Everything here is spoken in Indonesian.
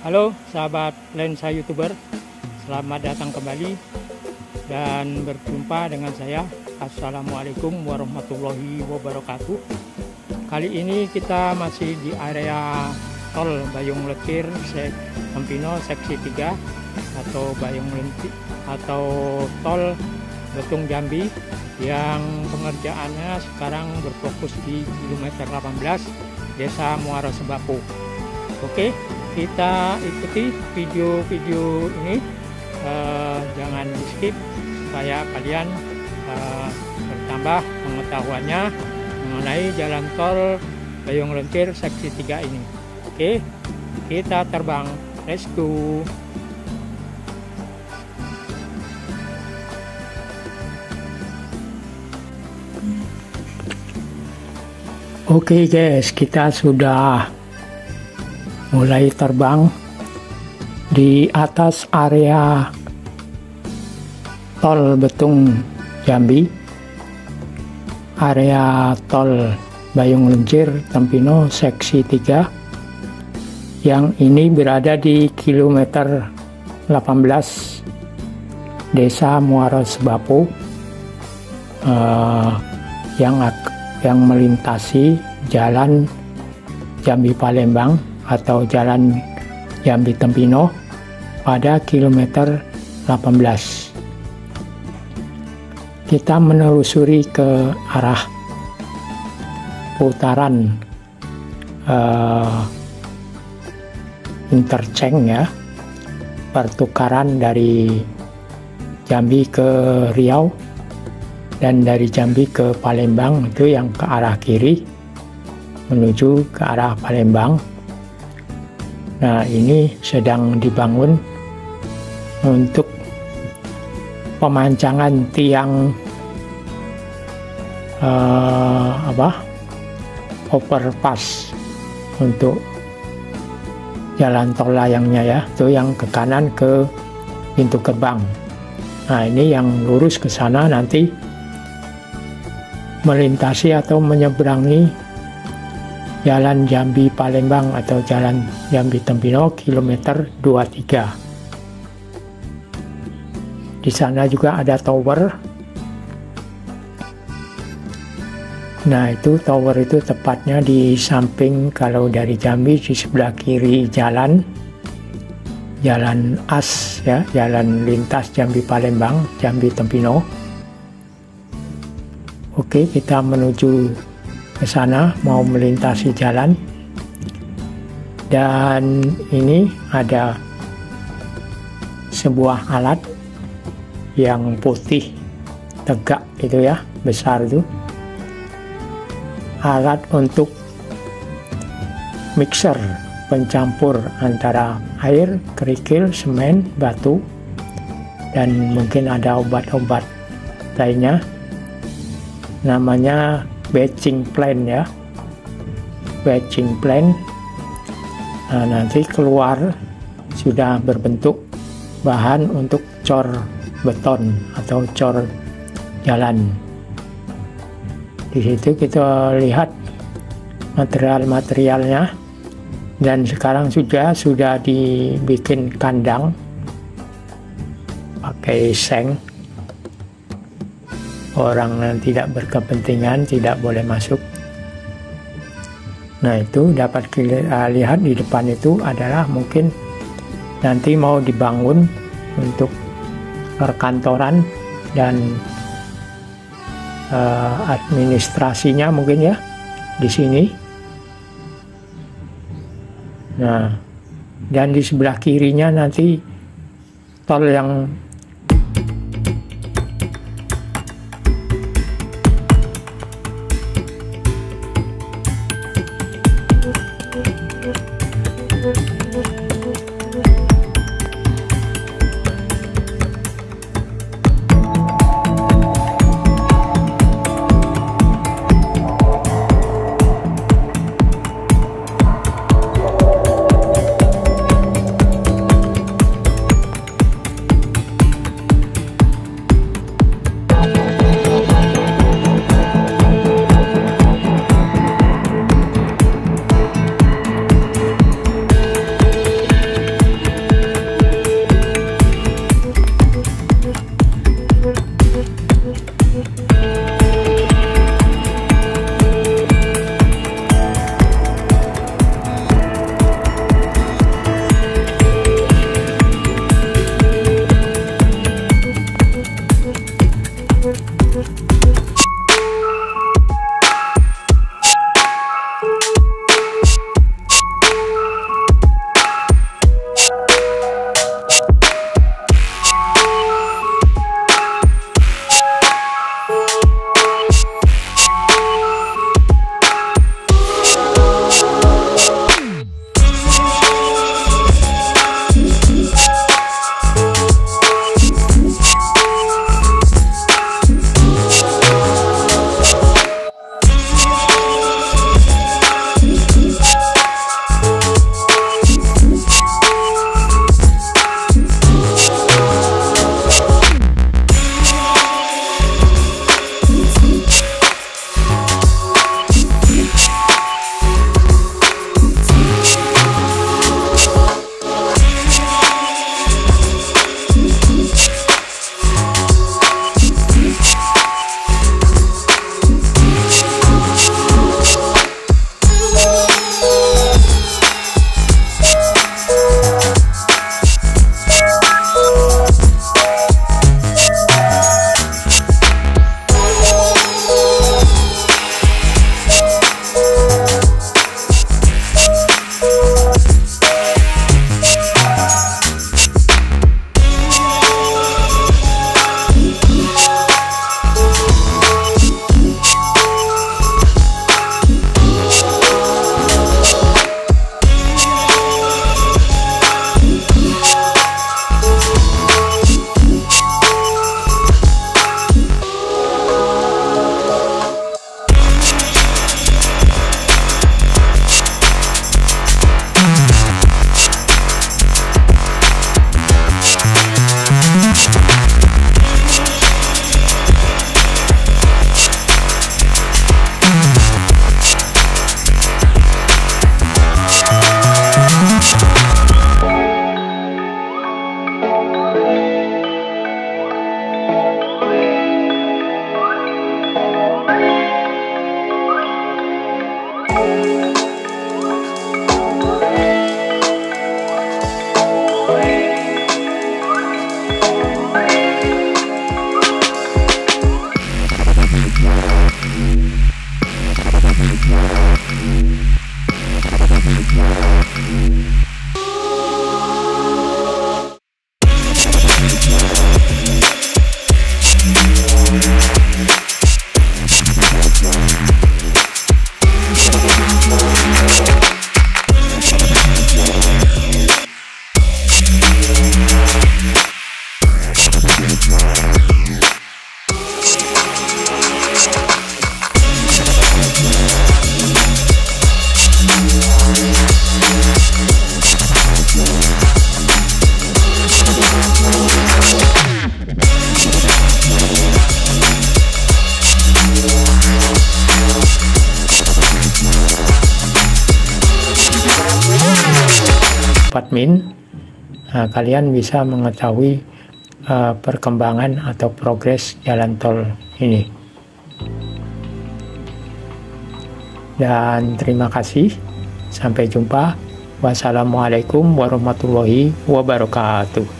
Halo sahabat lensa YouTuber, selamat datang kembali dan berjumpa dengan saya. Assalamualaikum warahmatullahi wabarakatuh. Kali ini kita masih di area tol Bayung Lekir Tempino seksi 3 atau Bayung Lentik atau tol Betung Jambi yang pengerjaannya sekarang berfokus di kilometer 18 Desa Muara Sebapo. Oke, kita ikuti video-video ini, jangan di skip supaya kalian bertambah pengetahuannya mengenai jalan tol Bayung Lentir seksi 3 ini. Oke, kita terbang, let's go. Oke guys, kita sudah mulai terbang di atas area tol Betung Jambi, area tol Bayung Lentir Tempino seksi 3 yang ini berada di kilometer 18 Desa Muara Sebapo, yang melintasi jalan Jambi Palembang atau jalan Jambi Tempino pada kilometer 18. Kita menelusuri ke arah putaran interchange ya, pertukaran dari Jambi ke Riau dan dari Jambi ke Palembang, itu yang ke arah kiri menuju ke arah Palembang. Nah, ini sedang dibangun untuk pemancangan tiang overpass untuk jalan tol layangnya ya, itu yang ke kanan ke pintu gerbang. Nah, ini yang lurus ke sana nanti melintasi atau menyeberangi jalan Jambi Palembang atau jalan Jambi Tempino kilometer 23. Di sana juga ada tower. Nah, itu tower itu tepatnya di samping, kalau dari Jambi di sebelah kiri jalan as ya, jalan lintas Jambi Palembang, Jambi Tempino. Oke, kita menuju ke sana, mau melintasi jalan. Dan ini ada sebuah alat yang putih tegak itu ya, besar itu. Alat untuk mixer, pencampur antara air, kerikil, semen, batu, dan mungkin ada obat-obat lainnya. Namanya batching plant ya, batching plant. Nah, nanti keluar sudah berbentuk bahan untuk cor beton atau cor jalan. Di situ kita lihat material-materialnya, dan sekarang sudah dibikin kandang pakai seng. Orang yang tidak berkepentingan tidak boleh masuk. Nah, itu dapat kita lihat di depan itu adalah mungkin nanti mau dibangun untuk perkantoran dan administrasinya mungkin ya di sini. Nah, dan di sebelah kirinya nanti tol yang Min, kalian bisa mengetahui perkembangan atau progres jalan tol ini. Dan terima kasih, sampai jumpa. Wassalamualaikum warahmatullahi wabarakatuh.